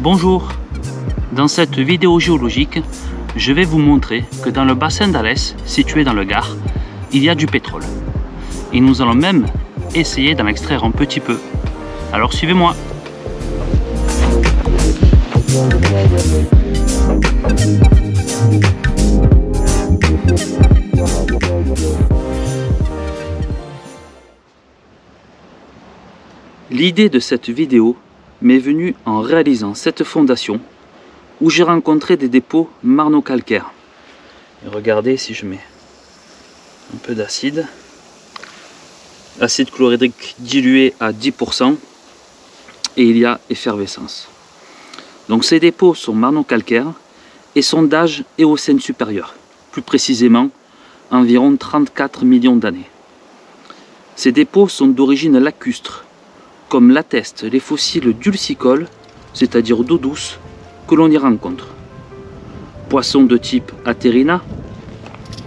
Bonjour, dans cette vidéo géologique, je vais vous montrer que dans le bassin d'Alès, situé dans le Gard, il y a du pétrole. Et nous allons même essayer d'en extraire un petit peu. Alors suivez-moi. L'idée de cette vidéo m'est venue en réalisant cette fondation où j'ai rencontré des dépôts marno-calcaires. Et regardez, si je mets un peu d'acide, acide chlorhydrique dilué à 10%, et il y a effervescence. Donc ces dépôts sont marno-calcaires et sont d'âge Éocène supérieur, plus précisément environ 34 millions d'années. Ces dépôts sont d'origine lacustre, comme l'attestent les fossiles dulcicoles, c'est-à-dire d'eau douce, que l'on y rencontre. Poissons de type Aterina,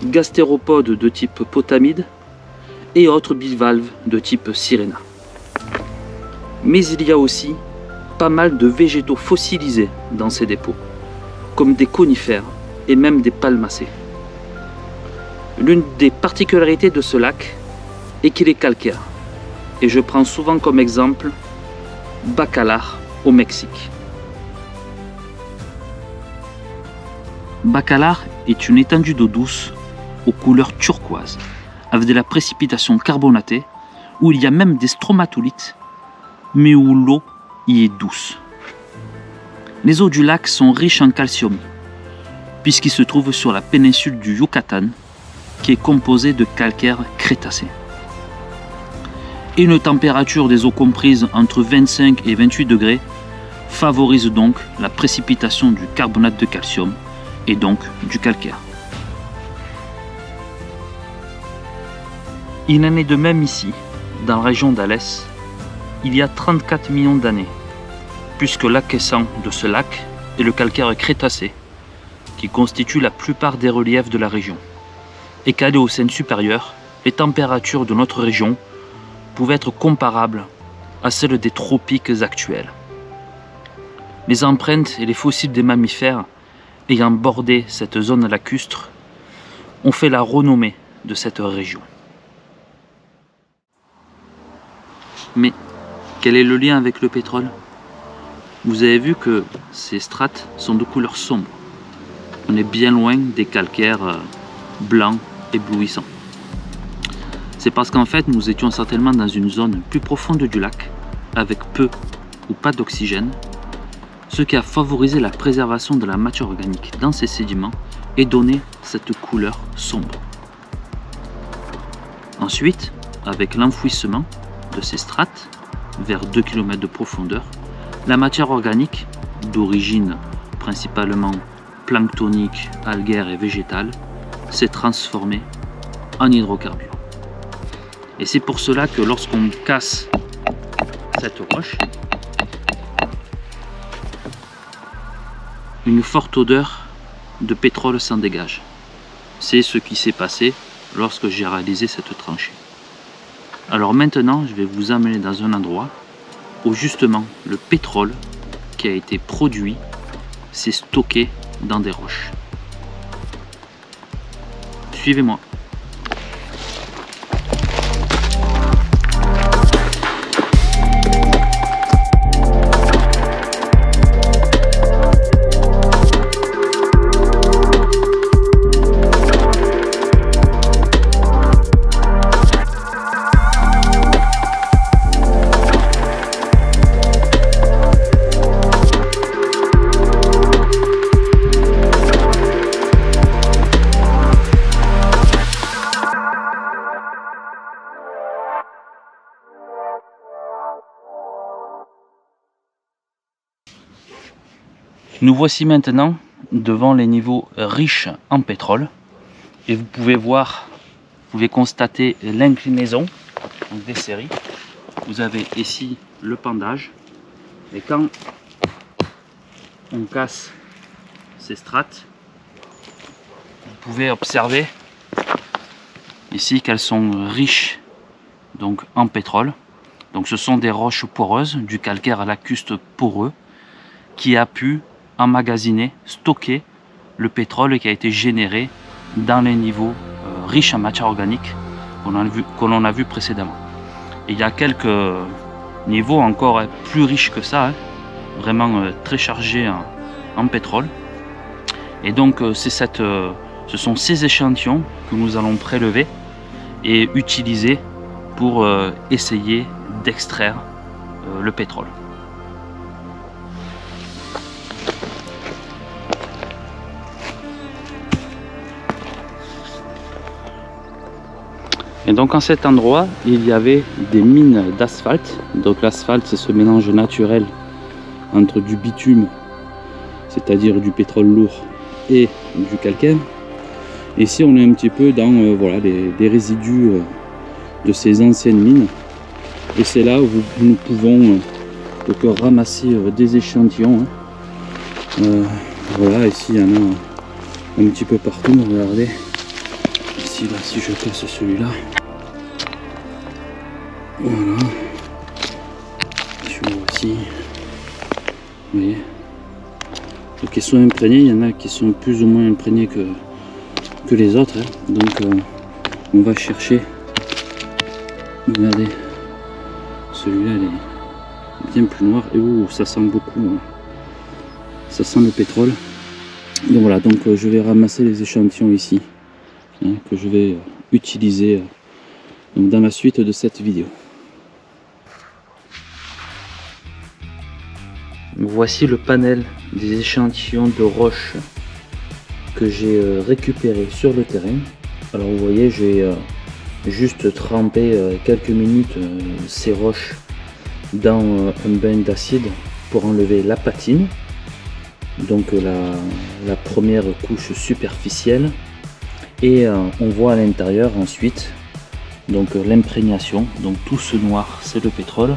gastéropodes de type Potamide et autres bivalves de type Sirena. Mais il y a aussi pas mal de végétaux fossilisés dans ces dépôts, comme des conifères et même des palmacées. L'une des particularités de ce lac est qu'il est calcaire. Et je prends souvent comme exemple Bacalar au Mexique. Bacalar est une étendue d'eau douce aux couleurs turquoise, avec de la précipitation carbonatée, où il y a même des stromatolites, mais où l'eau y est douce. Les eaux du lac sont riches en calcium, puisqu'il se trouve sur la péninsule du Yucatan, qui est composée de calcaire crétacé. Et une température des eaux comprise entre 25 et 28 degrés favorise donc la précipitation du carbonate de calcium et donc du calcaire. Il en est de même ici, dans la région d'Alès, il y a 34 millions d'années, puisque l'acquiescent de ce lac est le calcaire crétacé, qui constitue la plupart des reliefs de la région, et qu'à l'Éocène supérieur, les températures de notre région pouvaient être comparables à celles des tropiques actuels. Les empreintes et les fossiles des mammifères ayant bordé cette zone lacustre ont fait la renommée de cette région. Mais quel est le lien avec le pétrole? Vous avez vu que ces strates sont de couleur sombre. On est bien loin des calcaires blancs éblouissants. C'est parce qu'en fait nous étions certainement dans une zone plus profonde du lac, avec peu ou pas d'oxygène, ce qui a favorisé la préservation de la matière organique dans ces sédiments et donné cette couleur sombre. Ensuite, avec l'enfouissement de ces strates, vers 2 km de profondeur, la matière organique, d'origine principalement planctonique, algaire et végétale, s'est transformée en hydrocarbures. Et c'est pour cela que lorsqu'on casse cette roche, une forte odeur de pétrole s'en dégage. C'est ce qui s'est passé lorsque j'ai réalisé cette tranchée. Alors maintenant, je vais vous amener dans un endroit où justement le pétrole qui a été produit s'est stocké dans des roches. Suivez-moi. Nous voici maintenant devant les niveaux riches en pétrole et vous pouvez voir, vous pouvez constater l'inclinaison des séries. Vous avez ici le pendage et quand on casse ces strates, vous pouvez observer ici qu'elles sont riches donc en pétrole. Donc ce sont des roches poreuses, du calcaire lacuste poreux, qui a pu emmagasiner, stocker le pétrole qui a été généré dans les niveaux riches en matière organique que l'on a vu précédemment. Et il y a quelques niveaux encore plus riches que ça, vraiment très chargés en pétrole. Et donc ce sont ces échantillons que nous allons prélever et utiliser pour essayer d'extraire le pétrole. Et donc en cet endroit, il y avait des mines d'asphalte. Donc l'asphalte, c'est ce mélange naturel entre du bitume, c'est-à-dire du pétrole lourd, et du calcaire. Ici, on est un petit peu dans voilà, des résidus de ces anciennes mines. Et c'est là où nous pouvons donc ramasser des échantillons. Voilà, ici, il y en a un petit peu partout. Regardez. Ici, là, si je casse celui-là. Voilà. Celui-là aussi. Vous voyez. Donc ils sont imprégnés, il y en a qui sont plus ou moins imprégnés que les autres. Donc on va chercher. Regardez. Celui-là il est bien plus noir. Et ça sent beaucoup. Ça sent le pétrole. Donc voilà, donc je vais ramasser les échantillons ici. Que je vais utiliser dans la suite de cette vidéo. Voici le panel des échantillons de roches que j'ai récupéré sur le terrain. Alors vous voyez, j'ai juste trempé quelques minutes ces roches dans un bain d'acide pour enlever la patine, donc la première couche superficielle, et on voit à l'intérieur ensuite donc l'imprégnation. Donc tout ce noir, c'est le pétrole.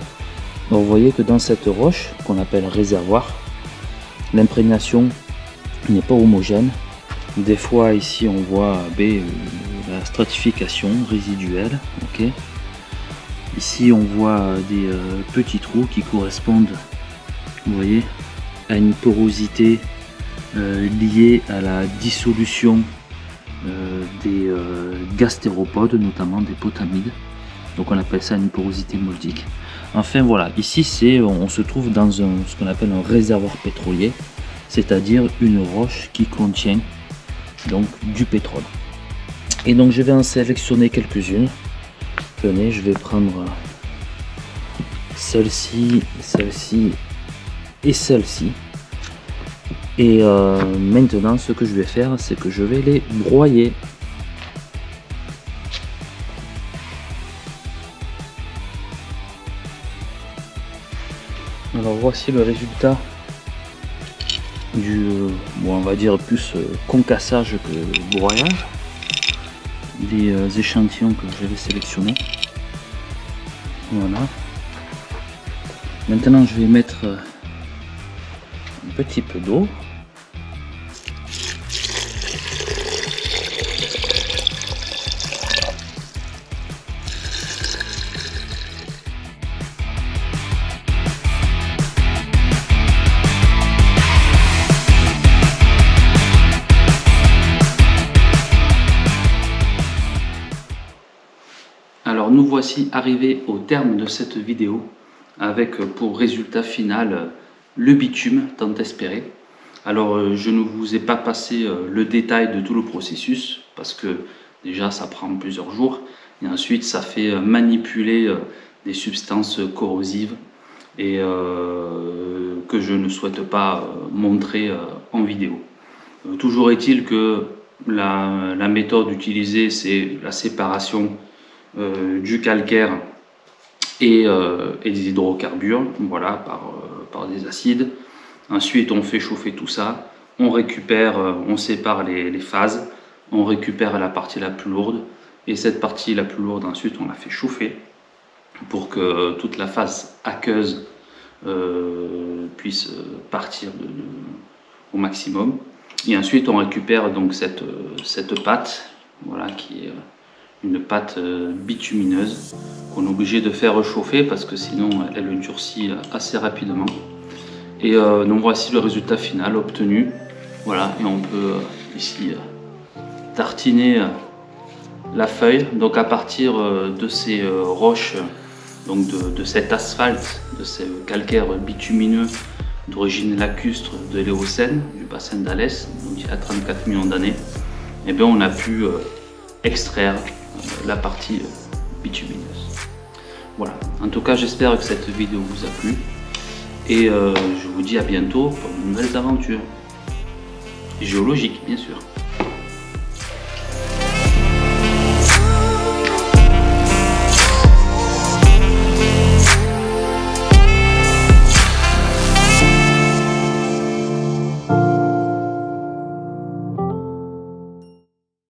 Donc vous voyez que dans cette roche qu'on appelle réservoir, l'imprégnation n'est pas homogène. Des fois ici on voit la stratification résiduelle. Okay. Ici on voit des petits trous qui correspondent, vous voyez, à une porosité liée à la dissolution des gastéropodes, notamment des potamides. Donc on appelle ça une porosité moldique. Enfin voilà, ici on se trouve dans ce qu'on appelle un réservoir pétrolier, c'est-à-dire une roche qui contient donc du pétrole. Et donc je vais en sélectionner quelques-unes. Venez, je vais prendre celle-ci, celle-ci et celle-ci. Et maintenant ce que je vais faire, c'est que je vais les broyer. Alors voici le résultat du, bon, on va dire plus concassage que broyage, des échantillons que j'avais sélectionnés. Voilà. Maintenant je vais mettre un petit peu d'eau. Alors nous voici arrivés au terme de cette vidéo avec pour résultat final le bitume tant espéré. Alors je ne vous ai pas passé le détail de tout le processus parce que déjà ça prend plusieurs jours et ensuite ça fait manipuler des substances corrosives et que je ne souhaite pas montrer en vidéo. Toujours est-il que la méthode utilisée, c'est la séparation du calcaire et des hydrocarbures, voilà, par des acides. Ensuite on fait chauffer tout ça, on récupère, on sépare les phases, on récupère la partie la plus lourde, et cette partie la plus lourde ensuite on la fait chauffer pour que toute la phase aqueuse puisse partir au maximum. Et ensuite on récupère donc cette pâte, voilà, qui est une pâte bitumineuse qu'on est obligé de faire chauffer parce que sinon elle durcit assez rapidement. Et donc voici le résultat final obtenu. Voilà, et on peut ici tartiner la feuille. Donc à partir de ces roches, donc de cet asphalte, de ce calcaire bitumineux d'origine lacustre de l'Éocène, du bassin d'Alès, donc il y a 34 millions d'années, et bien on a pu extraire la partie bitumineuse. Voilà, en tout cas j'espère que cette vidéo vous a plu, et je vous dis à bientôt pour de nouvelles aventures géologiques bien sûr.